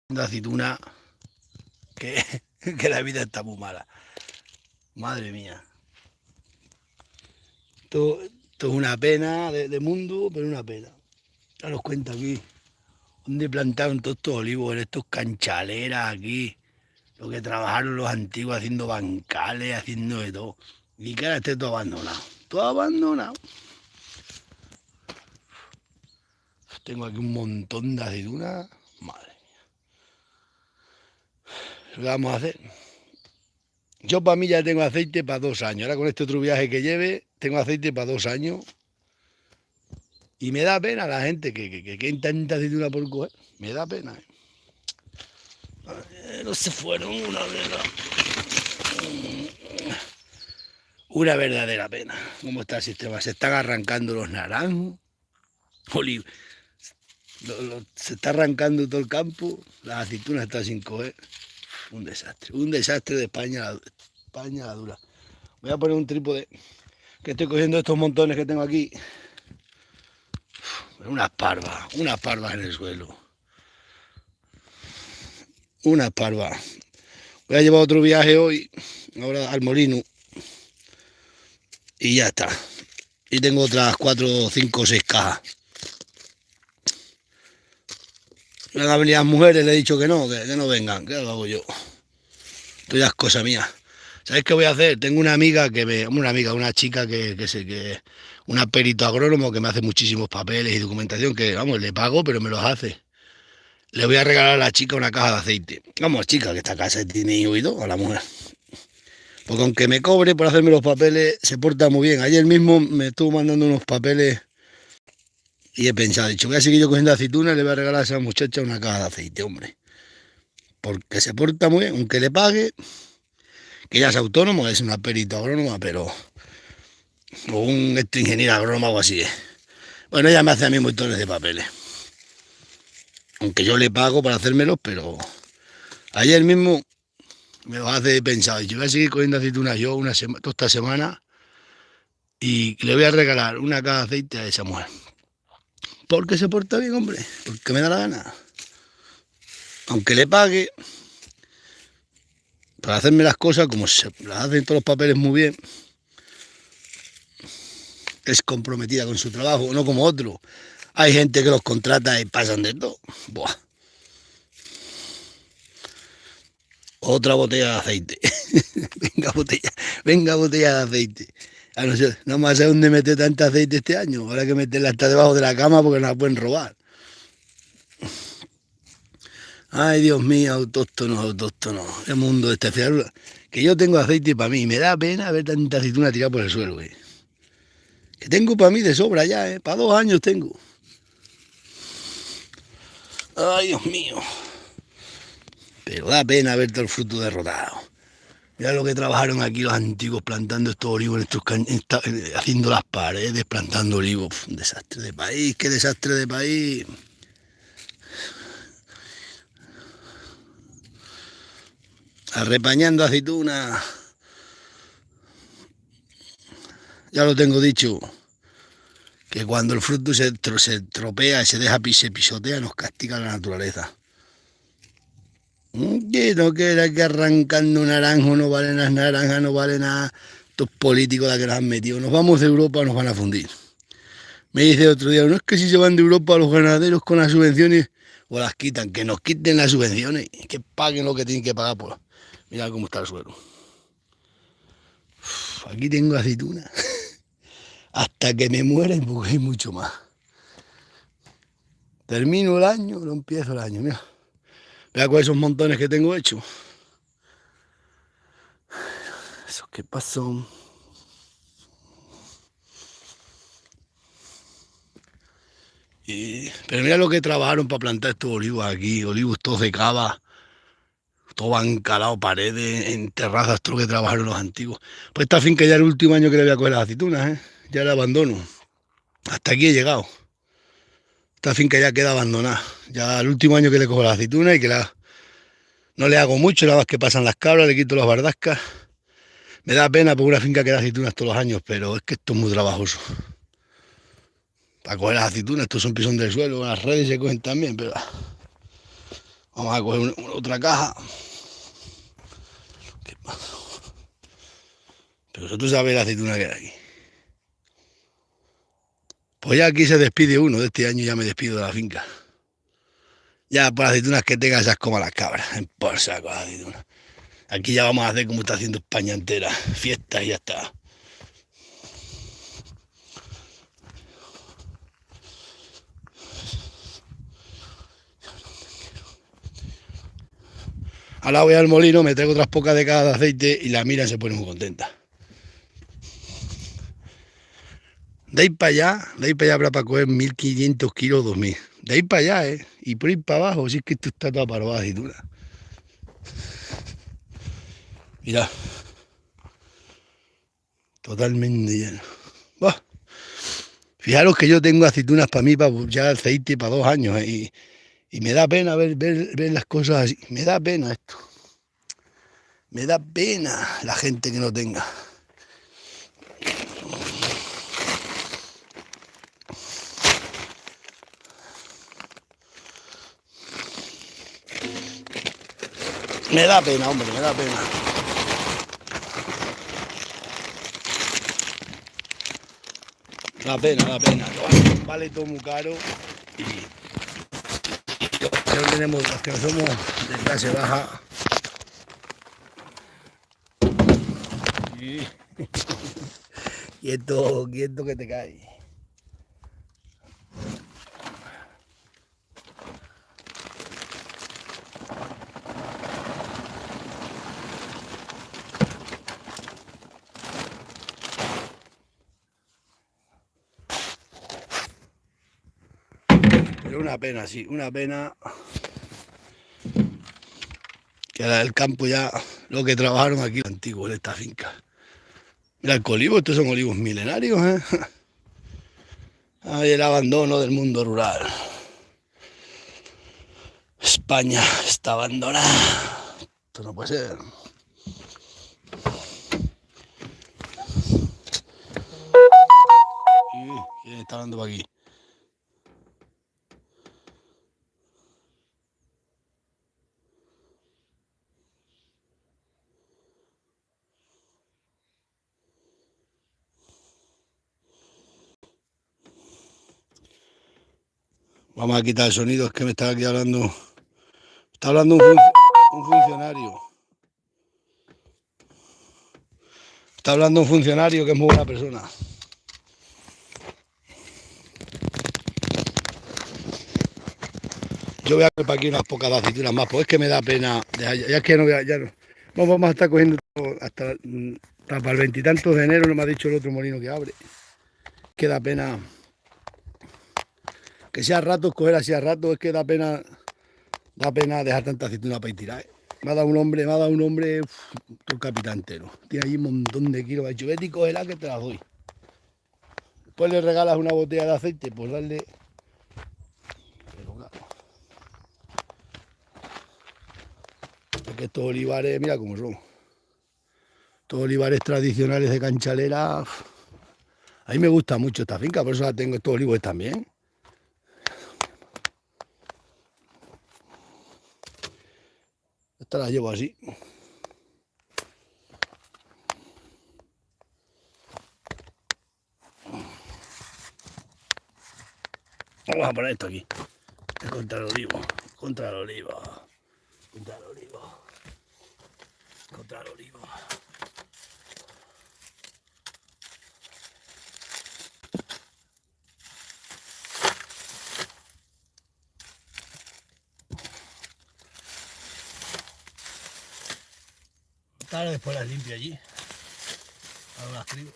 de aceituna que, que la vida está muy mala. Madre mía. Esto es una pena de mundo, pero una pena. Ya os cuento aquí. Donde plantaron todos estos olivos en estos canchaleras aquí. Lo que trabajaron los antiguos haciendo bancales, haciendo de todo. Y que ahora esté todo abandonado. Todo abandonado. Tengo aquí un montón de aceitunas. Madre mía. ¿Qué vamos a hacer? Yo para mí ya tengo aceite para 2 años. Ahora con este otro viaje que lleve, tengo aceite para 2 años. Y me da pena la gente que tanta aceituna por coger. Me da pena. No se fueron una verdadera pena. ¿Cómo está el sistema? Se están arrancando los naranjos. Se está arrancando todo el campo. Las aceitunas están sin coger. Un desastre. Un desastre de España. España la dura. Voy a poner un trípode. Que estoy cogiendo estos montones que tengo aquí. Unas parvas en el suelo. Unas parvas. Voy a llevar otro viaje hoy, ahora al molino. Y ya está. Y tengo otras 4, 5, 6 cajas. Me han venido las mujeres, le he dicho que no vengan, que lo hago yo. Esto ya es cosa mía. ¿Sabéis qué voy a hacer? Tengo una amiga una chica una perito agrónomo que me hace muchísimos papeles y documentación que, vamos, le pago, pero me los hace. Le voy a regalar a la chica una caja de aceite. Vamos, chica, que esta casa tiene oído a la mujer. Porque aunque me cobre por hacerme los papeles, se porta muy bien. Ayer mismo me estuvo mandando unos papeles y he pensado, dicho, voy a seguir yo cogiendo aceitunas y le voy a regalar a esa muchacha una caja de aceite, hombre. Porque se porta muy bien, aunque le pague, que ella es autónomo, es una perito agrónoma, pero... o un ingeniero agrónomo o algo así. Bueno, ella me hace a mí montones de papeles. Aunque yo le pago para hacérmelos, pero... ayer mismo me los hace pensado. Yo voy a seguir cogiendo aceitunas yo toda esta semana y le voy a regalar una caja de aceite a esa mujer. Porque se porta bien, hombre. Porque me da la gana. Aunque le pague para hacerme las cosas como se las hacen todos los papeles muy bien. Es comprometida con su trabajo, no como otro. Hay gente que los contrata y pasan de todo. Buah. Otra botella de aceite. venga botella de aceite. No sé, no más sé dónde meter tanta aceite este año. Habrá que meterla hasta debajo de la cama porque no la pueden robar. Ay, Dios mío, autóctonos. El mundo este. Que yo tengo aceite para mí. Me da pena ver tanta aceituna tirada por el suelo, eh. Que tengo para mí de sobra ya, eh. Para 2 años tengo. Ay, Dios mío. Pero da pena ver todo el fruto derrotado. Mira lo que trabajaron aquí los antiguos plantando estos olivos, haciendo las paredes, plantando olivos. Un desastre de país, qué desastre de país. Arrepañando aceitunas. Ya lo tengo dicho, que cuando el fruto se tropea y se pisotea, nos castiga la naturaleza. Que no queda que arrancando un naranjo no valen las naranjas, no valen nada. Estos políticos la que nos han metido. Nos vamos de Europa, nos van a fundir. Me dice otro día, no es que si se van de Europa los ganaderos con las subvenciones o las quitan, que nos quiten las subvenciones, que paguen lo que tienen que pagar por... Mira cómo está el suelo. Aquí tengo aceituna. Hasta que me muera y hay mucho más. Termino el año, no empiezo el año, mira. Vea con esos montones que tengo hechos. Esos que pasó. Pero mira lo que trabajaron para plantar estos olivos aquí, olivos todos de cava, todo bancalado, paredes, en terrazas, todo lo que trabajaron los antiguos. Pues esta finca ya es el último año que le voy a coger las aceitunas, ¿eh? Ya la abandono. Hasta aquí he llegado. Esta finca ya queda abandonada. Ya el último año que le cojo las aceitunas y no le hago mucho, nada más que pasan las cabras, le quito las bardascas. Me da pena por una finca que da aceitunas todos los años, pero es que esto es muy trabajoso. Para coger las aceitunas, estos son pisón del suelo, las redes se cogen también, pero Vamos a coger otra caja. Pero tú sabes la aceituna que hay aquí. Pues ya aquí se despide uno de este año, ya me despido de la finca. Ya por aceitunas que tengas, esas como las cabras. Por saco las aceitunas. Aquí ya vamos a hacer como está haciendo España entera. Fiestas y ya está. Ahora voy al molino, me traigo otras pocas de cada de aceite y la mira se pone muy contenta. De ahí para allá, habrá para coger 1500 kilos, 2000. De ahí para allá, ¿eh? Y por ahí para abajo, si es que esto está toda parada de aceituna. Mira, totalmente lleno. Buah. Fijaros que yo tengo aceitunas para mí, para ya aceite para 2 años, ¿eh? Y me da pena ver las cosas así. Me da pena esto. Me da pena la gente que no tenga. Me da pena, hombre, me da pena. Da pena, da pena. Vale todo muy caro y los que no tenemos, los que no somos de clase baja. Quieto, quieto que te caes. Pero una pena, sí, una pena que el campo ya, lo que trabajaron aquí, antiguo en esta finca. Mira el olivo, estos son olivos milenarios, ¿eh? Ay, el abandono del mundo rural. España está abandonada. Esto no puede ser. ¿Quién está hablando por aquí? Vamos a quitar el sonido, es que me está aquí hablando. Está hablando un funcionario. Está hablando un funcionario que es muy buena persona. Yo voy a coger para aquí unas pocas aceitunas más, pues es que me da pena. Ya es que no voy a, ya no. Vamos a estar cogiendo hasta para el 20 y tantos de enero, no me ha dicho el otro molino que abre. Que da pena. Que sea rato, coger así a rato, es que da pena dejar tanta aceituna para ir tirar. ¿Eh? Me ha dado un hombre, todo el capitán entero. Tiene allí un montón de kilos. Me ha dicho, vete y cógela que te la doy. Después le regalas una botella de aceite, pues darle. Pero claro. Es que estos olivares, mira cómo son. Estos olivares tradicionales de Canchalera. A mí me gusta mucho esta finca, por eso la tengo. Estos olivos también. Esta la llevo así. Vamos a poner esto aquí. Contra el olivo. Contra el olivo. Contra el olivo. Contra el olivo. Ahora después las limpio allí. Ahora las escribo.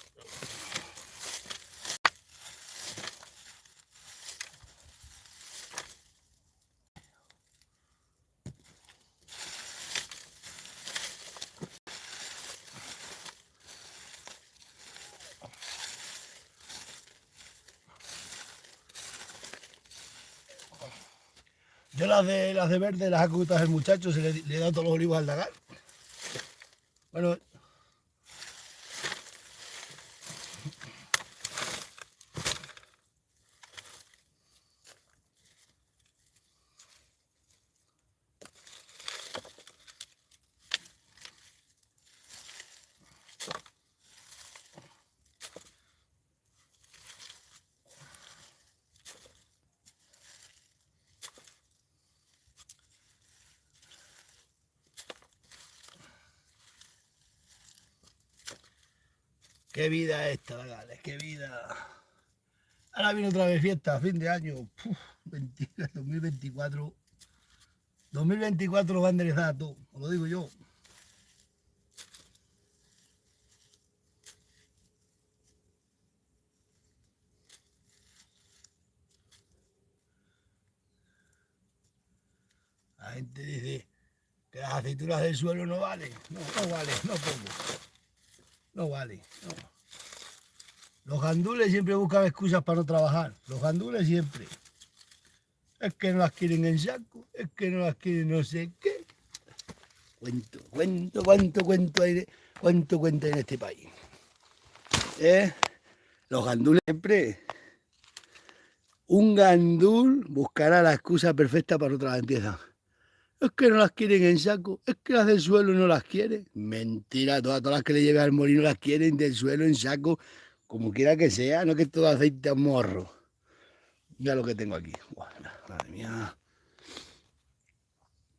Yo las de verde las ha ocultado el muchacho, le he dado todos los olivos al lagar. Bueno, Qué vida esta, Gales, qué vida. Ahora viene otra vez fiesta, fin de año. 2024. 2024 lo va a enderezar todo, os lo digo yo. La gente dice que las aceitunas del suelo no valen. No, no vale, no pongo. No vale, no. Los gandules siempre buscan excusas para no trabajar. Los gandules siempre. Es que no las quieren en saco, es que no las quieren no sé qué. Cuánto cuento hay en este país. Los gandules siempre. Un gandul buscará la excusa perfecta para otra limpieza. Es que no las quieren en saco, es que las del suelo no las quieren. Mentira, todas las que le lleve al molino las quieren del suelo en saco, como quiera que sea, no que es todo aceite a morro. Mira lo que tengo aquí. Buah, madre mía.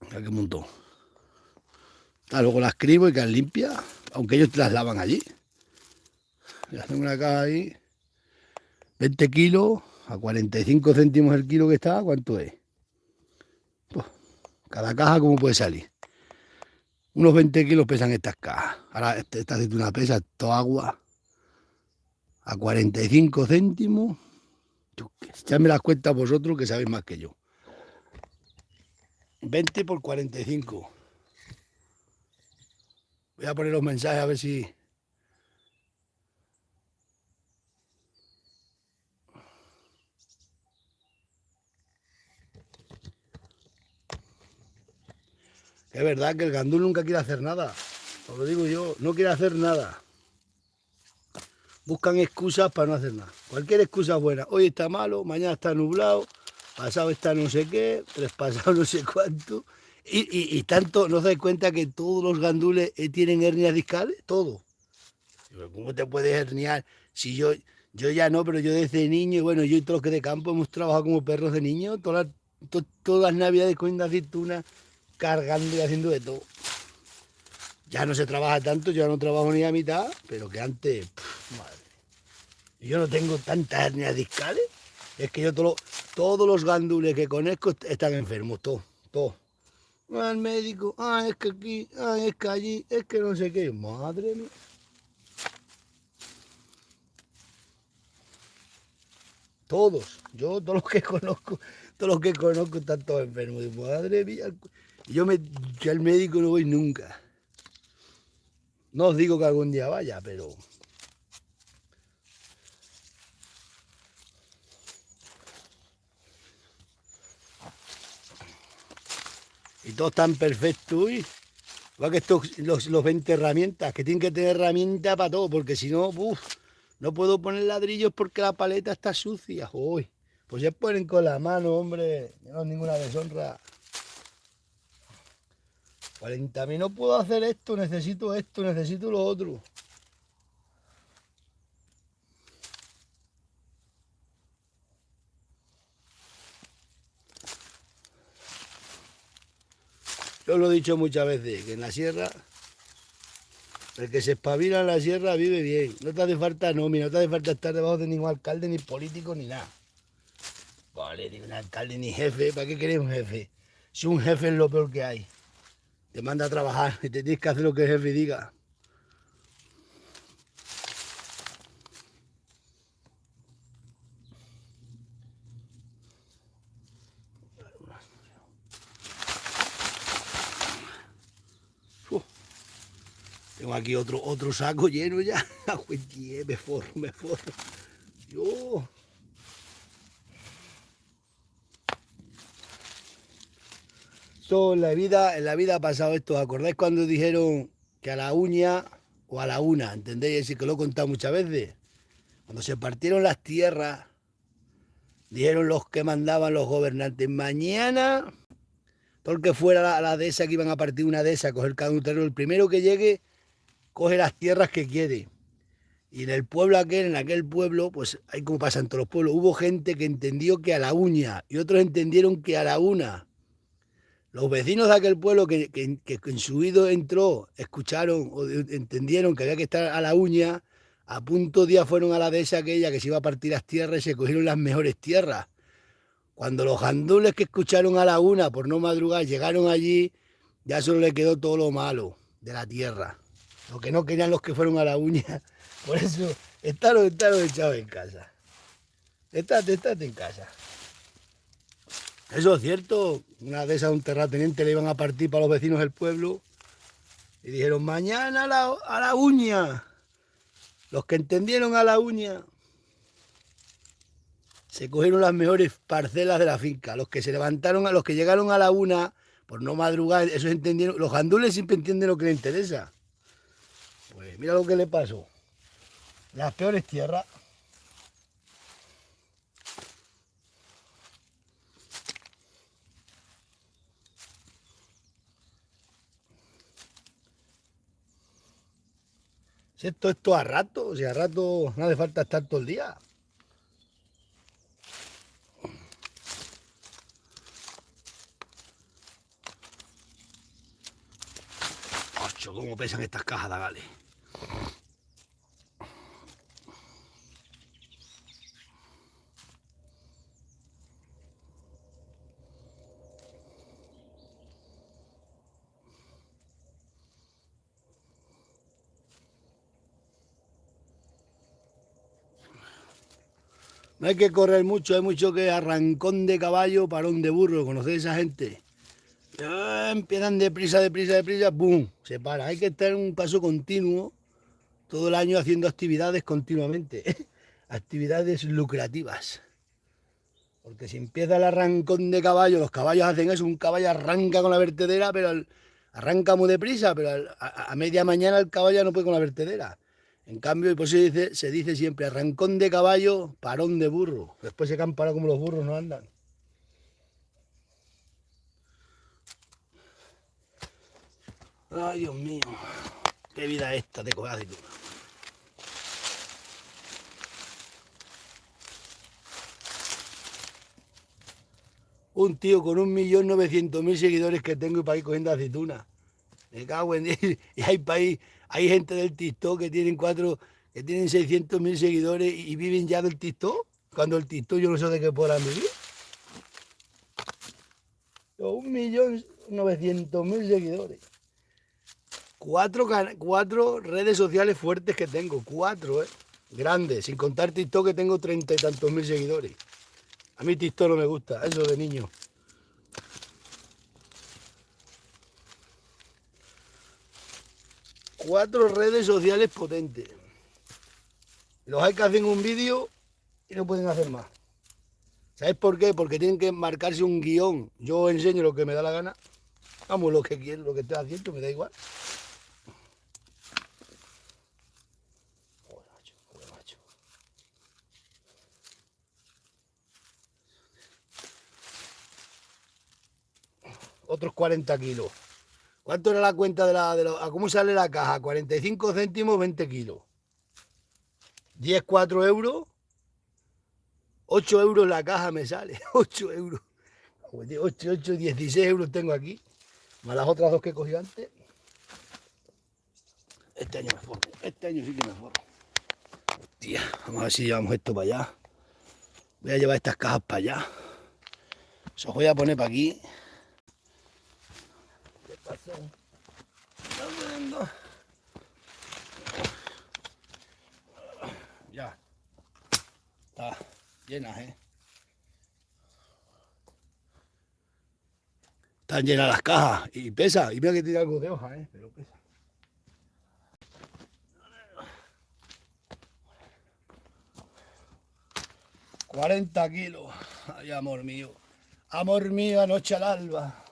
Mira qué montón. Luego las cribo y quedan limpias, aunque ellos las lavan allí. Ya tengo una caja ahí, 20 kilos, a 45 céntimos el kilo que está, ¿cuánto es? Pues, cada caja, ¿cómo puede salir? Unos 20 kilos pesan estas cajas. Ahora esta aceituna pesa, toda agua, a 45 céntimos. Echadme las cuentas vosotros que sabéis más que yo. 20 por 45. Voy a poner los mensajes a ver si... Es verdad que el gandul nunca quiere hacer nada. Os lo digo yo, no quiere hacer nada. Buscan excusas para no hacer nada. Cualquier excusa es buena. Hoy está malo, mañana está nublado, pasado está no sé qué, traspasado no sé cuánto. Y tanto, ¿no os dais cuenta que todos los gandules tienen hernias discales? Todo. ¿Cómo te puedes herniar? Si yo ya no, pero yo desde niño, y bueno, yo y todos los que de campo hemos trabajado como perros de niño, todas las navidades comiendo aceitunas, cargando y haciendo de todo. Ya no se trabaja tanto, yo ya no trabajo ni a mitad, pero que antes, madre. Yo no tengo tantas hernias discales, es que yo todos los gandules que conozco están enfermos, todos. Al médico, es que aquí, es que allí, es que no sé qué, madre mía. Todos los que conozco están todos enfermos, madre mía. Yo al médico no voy nunca. No os digo que algún día vaya, pero... Y todos están perfectos, y igual que estos, los 20 herramientas, que tienen que tener herramientas para todo, porque si no, no puedo poner ladrillos porque la paleta está sucia. Uy, pues ya ponen con la mano, hombre, no es ninguna deshonra. 40.000, no puedo hacer esto, necesito lo otro. Yo lo he dicho muchas veces, que en la sierra, el que se espabila en la sierra vive bien. No te hace falta nómina, no te hace falta estar debajo de ningún alcalde, ni político, ni nada. Vale, ni un alcalde, ni jefe. ¿Para qué querés un jefe? Si un jefe es lo peor que hay. Te manda a trabajar y te tienes que hacer lo que el jefe diga. Tengo aquí otro saco lleno ya. Me forro. Yo. Esto en la vida ha pasado esto. ¿Acordáis cuando dijeron que a la uña o a la una? ¿Entendéis? Así que lo he contado muchas veces. Cuando se partieron las tierras, dijeron los que mandaban los gobernantes, mañana, todo el que fuera a la dehesa, que iban a partir una dehesa, coger cada un terreno, el primero que llegue, coge las tierras que quiere. Y en el pueblo en aquel pueblo, pues hay como pasa en todos los pueblos, hubo gente que entendió que a la uña y otros entendieron que a la una. Los vecinos de aquel pueblo que en su oído entró, escucharon o entendieron que había que estar a la uña, A punto día fueron a la dehesa aquella que se iba a partir las tierras y se cogieron las mejores tierras. Cuando los gandules que escucharon a la una por no madrugar llegaron allí, ya solo le quedó todo lo malo de la tierra. Lo que no querían los que fueron a la uña. Por eso, estaros echados en casa. Estate en casa. Eso es cierto. Una de esas, un terrateniente le iban a partir para los vecinos del pueblo. Y dijeron, mañana a la uña. Los que entendieron a la uña se cogieron las mejores parcelas de la finca. Los que se levantaron, a los que llegaron a la una por no madrugar, esos entendieron. Los gandules siempre entienden lo que les interesa. Pues mira lo que le pasó. Las peores tierras. Si esto a rato, o sea, a rato no hace falta estar todo el día. Ocho, cómo pesan estas cajas de agave. No hay que correr mucho, hay mucho que arrancón de caballo, parón de burro. ¿Conocéis a esa gente? Empiezan deprisa, ¡pum! Se para. Hay que estar en un paso continuo todo el año haciendo actividades continuamente. Actividades lucrativas. Porque si empieza el arrancón de caballo, los caballos hacen eso, un caballo arranca con la vertedera, pero arranca muy deprisa, pero a media mañana el caballo ya no puede con la vertedera. En cambio, y pues se dice siempre, arrancón de caballo, parón de burro. Después se quedan parados como los burros no andan. Ay, Dios mío, qué vida esta de coger aceituna. Un tío con 1.900.000 seguidores que tengo y para ir cogiendo aceituna. Me cago en 10. Y hay gente del TikTok que tienen 600.000 seguidores y viven ya del TikTok. Cuando el TikTok yo no sé de qué podrán vivir. 1.900.000 seguidores. Cuatro redes sociales fuertes que tengo. Cuatro, grandes. Sin contar TikTok que tengo 30 y tantos mil seguidores. A mí TikTok no me gusta, eso de niño. Cuatro redes sociales potentes. Los hay que hacen un vídeo y no pueden hacer más. ¿Sabes por qué? Porque tienen que marcarse un guión. Yo enseño lo que me da la gana. Vamos, lo que quiero, lo que estoy haciendo, me da igual. Joder, macho, joder, macho. Otros 40 kilos. ¿Cuánto era la cuenta a cómo sale la caja? 45 céntimos, 20 kilos. 10, 4 euros. 8 euros la caja me sale. 8 euros. 8, 16 euros tengo aquí. Más las otras dos que he cogido antes. Este año me forro. Este año sí que me forro. Tía, vamos a ver si llevamos esto para allá. Voy a llevar estas cajas para allá. Os voy a poner para aquí. ¿Qué pasa? Ya. Está llena, Están llenas las cajas y pesa. Y mira que tiene algo de hoja, pero pesa. $40 kilos. Ay, amor mío. Amor mío, anoche al alba.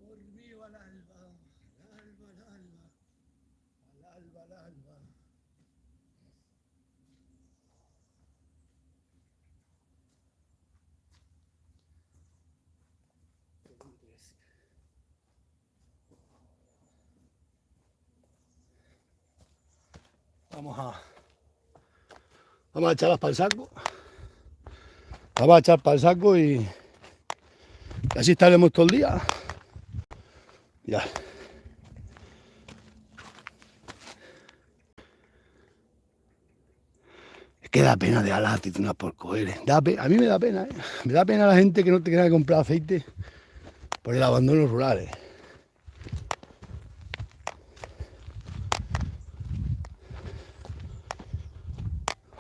Amor mío, al alba. Al alba, al alba. Al alba, al alba. Vamos a echarlas para el saco. Vamos a echar para el saco y así estaremos todo el día. Ya. Es que da pena de las aceitunas por coger. A mí me da pena, ¿eh? Me da pena la gente que no te quiera comprar aceite por el abandono rural, ¿eh?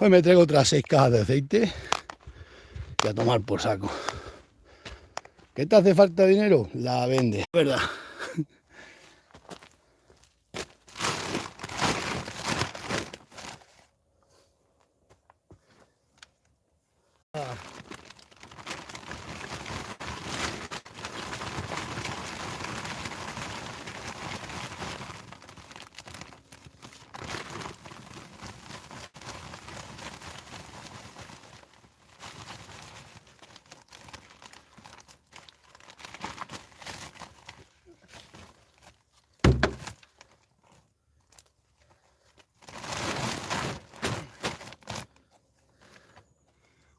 Hoy me traigo otras 6 cajas de aceite y a tomar por saco. ¿Qué te hace falta dinero? La vende. ¿Verdad?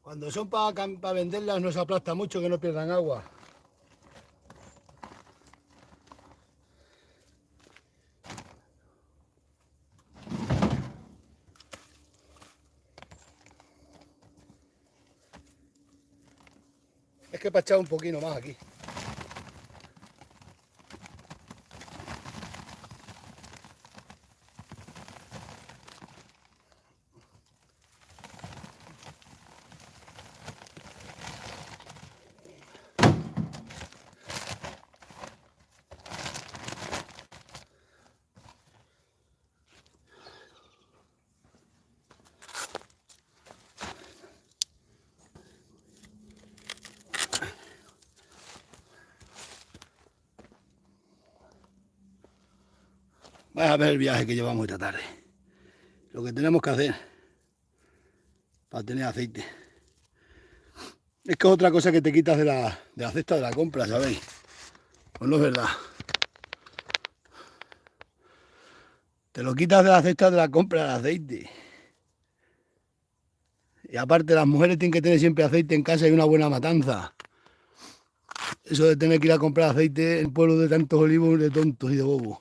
Cuando son para venderlas no se aplasta mucho, que no pierdan agua. Es que para echar un poquito más aquí. Vais a ver el viaje que llevamos esta tarde. Lo que tenemos que hacer para tener aceite. Es que es otra cosa que te quitas de la cesta de la compra, ¿sabéis? Pues no es verdad. Te lo quitas de la cesta de la compra del aceite. Y aparte las mujeres tienen que tener siempre aceite en casa y una buena matanza. Eso de tener que ir a comprar aceite en el pueblo de tantos olivos, de tontos y de bobos.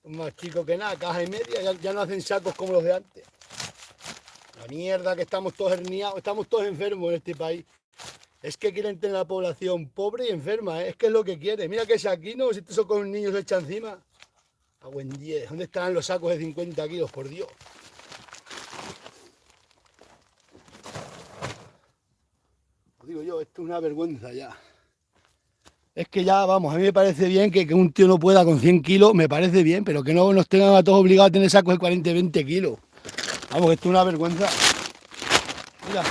Más chicos que nada, caja y media, ya no hacen sacos como los de antes. La mierda que estamos todos herniados, estamos todos enfermos en este país. Es que quieren tener la población pobre y enferma, ¿eh? Es que es lo que quieren. Mira que saquino, si estos con un niño se echa encima. A buen 10, ¿dónde estarán los sacos de 50 kilos, por Dios? Os digo yo, esto es una vergüenza ya. Es que ya, vamos, a mí me parece bien que un tío no pueda con 100 kilos, me parece bien, pero que no nos tengan a todos obligados a tener sacos de 40 y 20 kilos. Vamos, que esto es una vergüenza. Mira.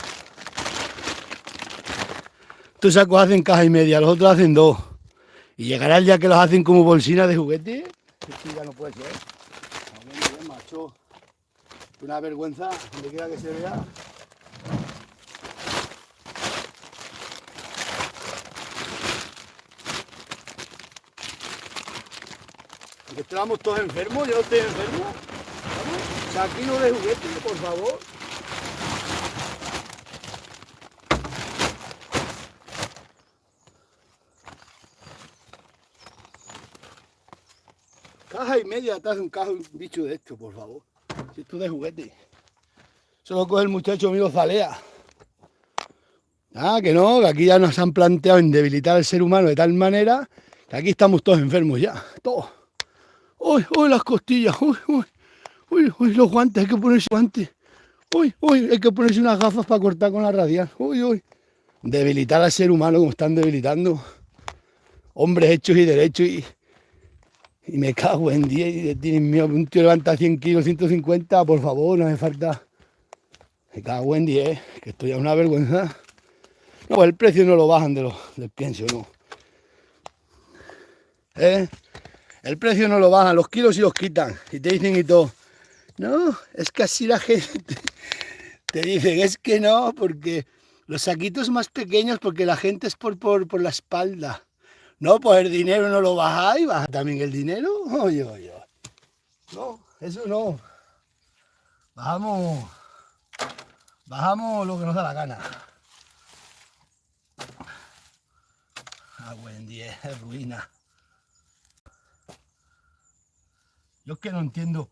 Estos sacos hacen caja y media, los otros hacen 2. Y llegará el día que los hacen como bolsinas de juguete. Esto ya no puede ser. Bien, macho. Es una vergüenza, donde quiera que se vea. Porque estamos todos enfermos, yo no estoy enfermo. Vamos, saquino de juguete, por favor. Caja y media atrás de un bicho de esto, por favor. Si esto es de juguete. Eso lo coge el muchacho mío Zalea. Ah, que no, que aquí ya nos han planteado en debilitar al ser humano de tal manera que aquí estamos todos enfermos ya. Todos. Uy, uy, las costillas. Uy, uy, uy, uy, los guantes, hay que ponerse guantes. Uy, uy, hay que ponerse unas gafas para cortar con la radial. Uy, uy. Debilitar al ser humano como están debilitando. Hombres hechos y derechos y me cago en 10. Un tío levanta 100 kilos, 150, por favor, no hace falta. Me cago en 10, que esto ya es una vergüenza. No, pues el precio no lo bajan del pienso, no. El precio no lo bajan, los kilos sí los quitan. Y te dicen y todo. No, es que así la gente te dicen, es que no, porque Los saquitos más pequeños porque la gente es por la espalda. No, pues el dinero no lo bajáis, baja también el dinero. Oye, oye. No, eso no. Bajamos, bajamos lo que nos da la gana. Ah, buen día, es ruina. Yo es que no entiendo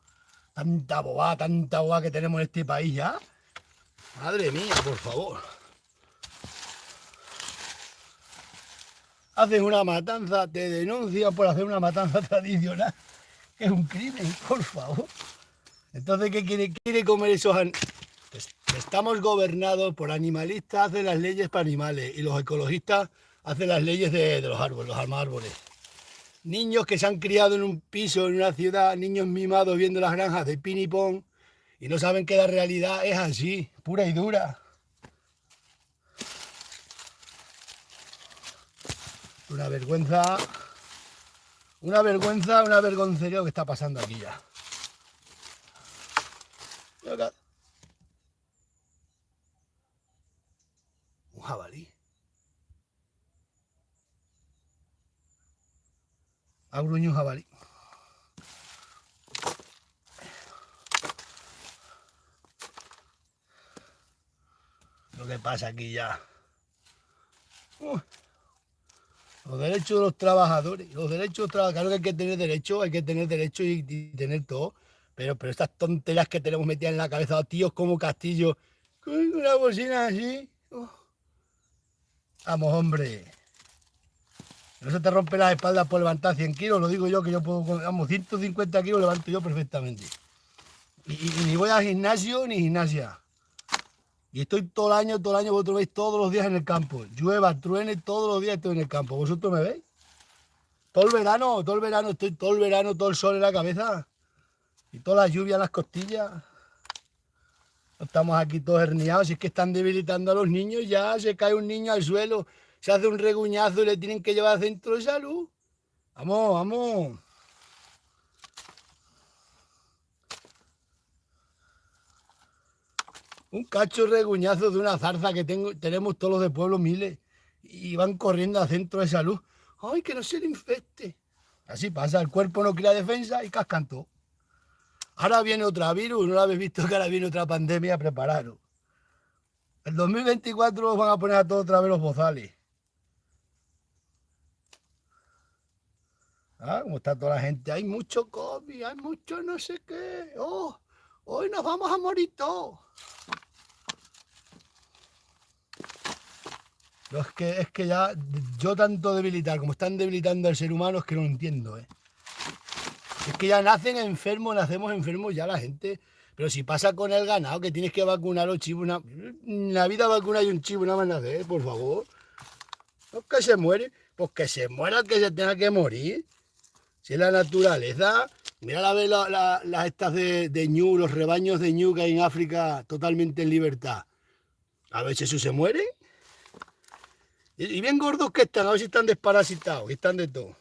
tanta bobada que tenemos en este país ya. Madre mía, por favor. Haces una matanza, te denuncian por hacer una matanza tradicional, que es un crimen, por favor. Entonces, ¿qué quiere comer esos animales? Estamos gobernados por animalistas, hacen las leyes para animales, y los ecologistas hacen las leyes de los árboles, los árboles. Niños que se han criado en un piso, en una ciudad, niños mimados viendo las granjas de pin y pong, y no saben que la realidad es así, pura y dura. Una vergüenza, una vergoncería lo que está pasando aquí ya. Un jabalí. Ha gruñido un jabalí. Lo que pasa aquí ya. Los derechos de los trabajadores, los derechos de los trabajadores, claro que hay que tener derecho y tener todo, pero estas tonterías que tenemos metidas en la cabeza, tíos como Castillo, con una bocina así. Vamos, hombre. No se te rompe las espaldas por levantar 100 kilos, lo digo yo, que yo puedo, vamos, 150 kilos levanto yo perfectamente. Y ni voy al gimnasio ni gimnasia. Y estoy todo el año, vosotros veis todos los días en el campo. Llueva, truene, todos los días estoy en el campo. ¿Vosotros me veis? Todo el verano, estoy todo el verano, todo el sol en la cabeza. Y toda la lluvia en las costillas. Estamos aquí todos herniados. Si es que están debilitando a los niños, ya se cae un niño al suelo, se hace un reguñazo y le tienen que llevar al centro de salud. Vamos, vamos. Un cacho reguñazo de una zarza que tenemos todos los de pueblo miles y van corriendo al centro de salud. ¡Ay, que no se le infecte! Así pasa, el cuerpo no crea defensa y cascan todo. Ahora viene otra virus, ¿no lo habéis visto que ahora viene otra pandemia? Prepararos. El 2024 van a poner a todos otra vez los bozales. Ah, como está toda la gente, hay mucho COVID, hay mucho no sé qué. ¡Oh! Hoy nos vamos a morir todos. No, es que ya yo tanto debilitar como están debilitando al ser humano es que no lo entiendo, ¿eh? Es que ya nacemos enfermos ya la gente. Pero si pasa con el ganado, que tienes que vacunar a los chivos, en la vida vacuna hay un chivo nada más nacer, por favor. No, que se muere, pues que se muera, que se tenga que morir. Si es la naturaleza, mira las estas de ñu, los rebaños de ñu que hay en África totalmente en libertad. A ver si eso se muere. Y bien gordos que están, a ver si están desparasitados, y están de todo.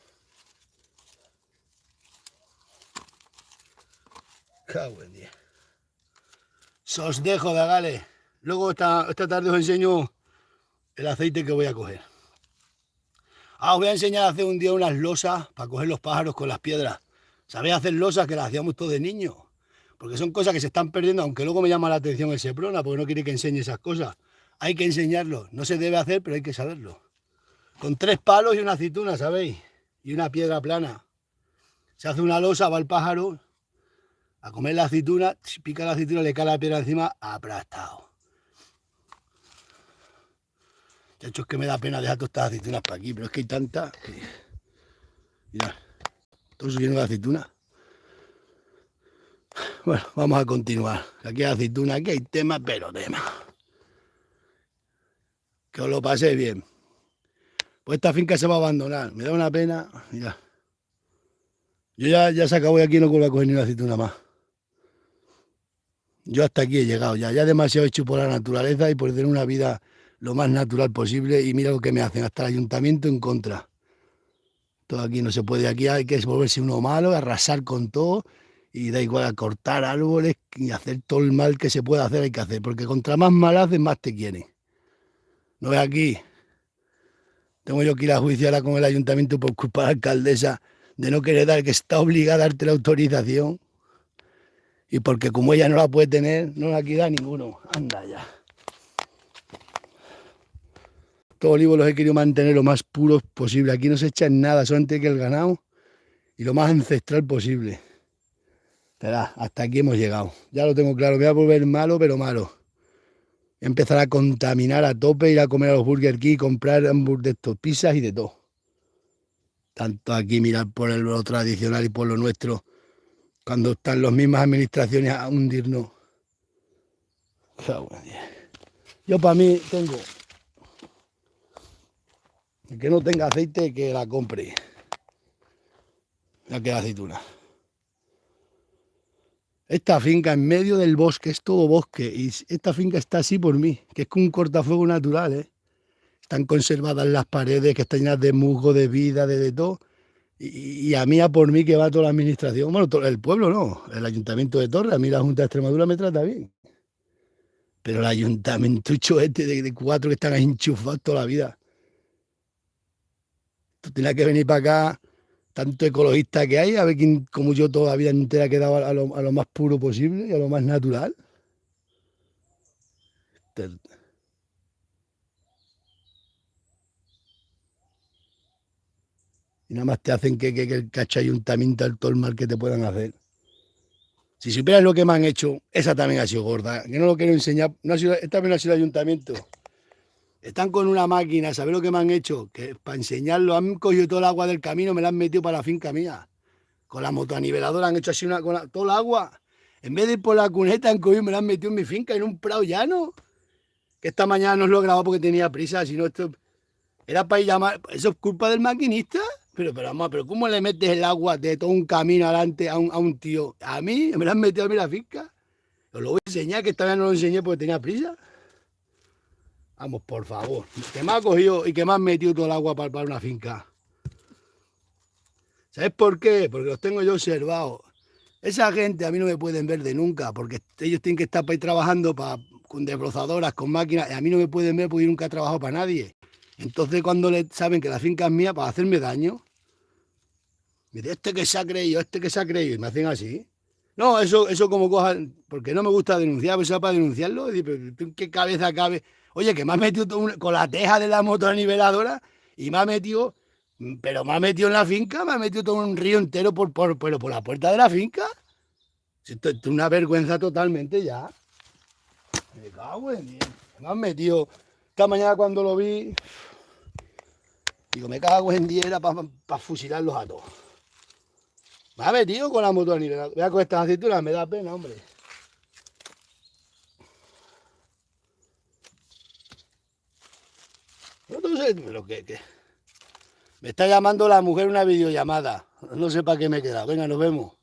Cago en día. Os dejo, Dagale. Luego esta tarde os enseño el aceite que voy a coger. Ah, os voy a enseñar a hacer un día unas losas para coger los pájaros con las piedras. ¿Sabéis hacer losas que las hacíamos todos de niños? Porque son cosas que se están perdiendo, aunque luego me llama la atención el Seprona, porque no quiere que enseñe esas cosas. Hay que enseñarlo. No se debe hacer, pero hay que saberlo. Con 3 palos y una aceituna, ¿sabéis? Y una piedra plana. Se hace una losa, va el pájaro a comer la aceituna, pica la aceituna, le cae la piedra encima, aplastado. Chacho, es que me da pena dejar todas estas aceitunas para aquí, pero es que hay tantas que... Mirad, todo eso lleno de aceituna. Bueno, vamos a continuar. Aquí hay aceituna, aquí hay tema, pero tema. Que os lo paséis bien. Pues esta finca se va a abandonar. Me da una pena. Mirad. Yo ya se acabó y aquí no vuelvo a coger ni una aceituna más. Yo hasta aquí he llegado ya. Ya demasiado hecho por la naturaleza y por tener una vida lo más natural posible. Y mira lo que me hacen. Hasta el ayuntamiento en contra. Todo aquí no se puede. Aquí hay que volverse uno malo, arrasar con todo. Y da igual a cortar árboles y hacer todo el mal que se pueda hacer, hay que hacer. Porque contra más mal haces, más te quieren. ¿No ves aquí? Tengo yo que ir a juicio ahora con el ayuntamiento por culpa de la alcaldesa de no querer dar, que está obligada a darte la autorización. Y porque como ella no la puede tener, no la quiere ninguno. Anda ya. Estos olivos los he querido mantener lo más puros posible. Aquí no se echa nada, solamente que el ganado y lo más ancestral posible. Verá, hasta aquí hemos llegado. Ya lo tengo claro, me voy a volver malo, pero malo. Voy a empezar a contaminar a tope, ir a comer a los Burger King, comprar hamburguesas, pizzas y de todo. Tanto aquí mirar por lo tradicional y por lo nuestro, cuando están las mismas administraciones a hundirnos. Yo para mí tengo, el que no tenga aceite, que la compre. Ya queda aceituna. Esta finca en medio del bosque, es todo bosque, y esta finca está así por mí, que es como un cortafuego natural, ¿eh? Están conservadas las paredes, que están llenas de musgo, de vida, de todo. Y a mí, a por mí, que va toda la administración. Bueno, el pueblo no, el ayuntamiento de Torre, a mí la Junta de Extremadura me trata bien. Pero el ayuntamiento hecho de 4 que están ahí enchufados toda la vida. Tú tienes que venir para acá, tanto ecologista que hay, a ver quién, como yo toda la vida entera he quedado a lo más puro posible y a lo más natural. Y nada más te hacen que el cacho ayuntamiento al todo el mal que te puedan hacer. Si supieras lo que me han hecho, esa también ha sido gorda. Que no lo quiero enseñar. No ha sido, esta también ha sido el ayuntamiento. Están con una máquina, ¿sabes lo que me han hecho? Que para enseñarlo, han cogido todo el agua del camino, me la han metido para la finca mía. Con la motoaniveladora han hecho así una, todo el agua. En vez de ir por la cuneta, han cogido y me la han metido en mi finca, en un prado llano. Que esta mañana no os lo he grabado porque tenía prisa, si no esto era para ir llamar. ¿Eso es culpa del maquinista? Pero vamos, pero ¿cómo le metes el agua de todo un camino adelante a un tío? A mí, me lo han metido a mí la finca. Os lo voy a enseñar, que esta vez no lo enseñé porque tenía prisa. Vamos, por favor. Que me ha cogido y que me han metido todo el agua para una finca. ¿Sabes por qué? Porque los tengo yo observados. Esa gente a mí no me pueden ver de nunca, porque ellos tienen que estar para ir trabajando con desbrozadoras, con máquinas, y a mí no me pueden ver porque yo nunca he trabajado para nadie. Entonces cuando saben que la finca es mía, para hacerme daño, me dicen, este que se ha creído, este que se ha creído, y me hacen así. No, eso como cojan, porque no me gusta denunciar, pues para denunciarlo, y, pero ¿tú en qué cabeza cabe? Oye, que me ha metido con la teja de la moto niveladora y me ha metido, pero me ha metido en la finca, me ha metido todo un río entero pero por la puerta de la finca. Esto es una vergüenza totalmente ya. Me cago en Dios. Me han metido, esta mañana cuando lo vi, digo, me cago en Dios, era para fusilarlos a todos. Me ha metido con la moto niveladora. Vea con estas aceitunas, me da pena, hombre. No sé, pero que me está llamando la mujer una videollamada. No sé para qué me he quedado. Venga, nos vemos.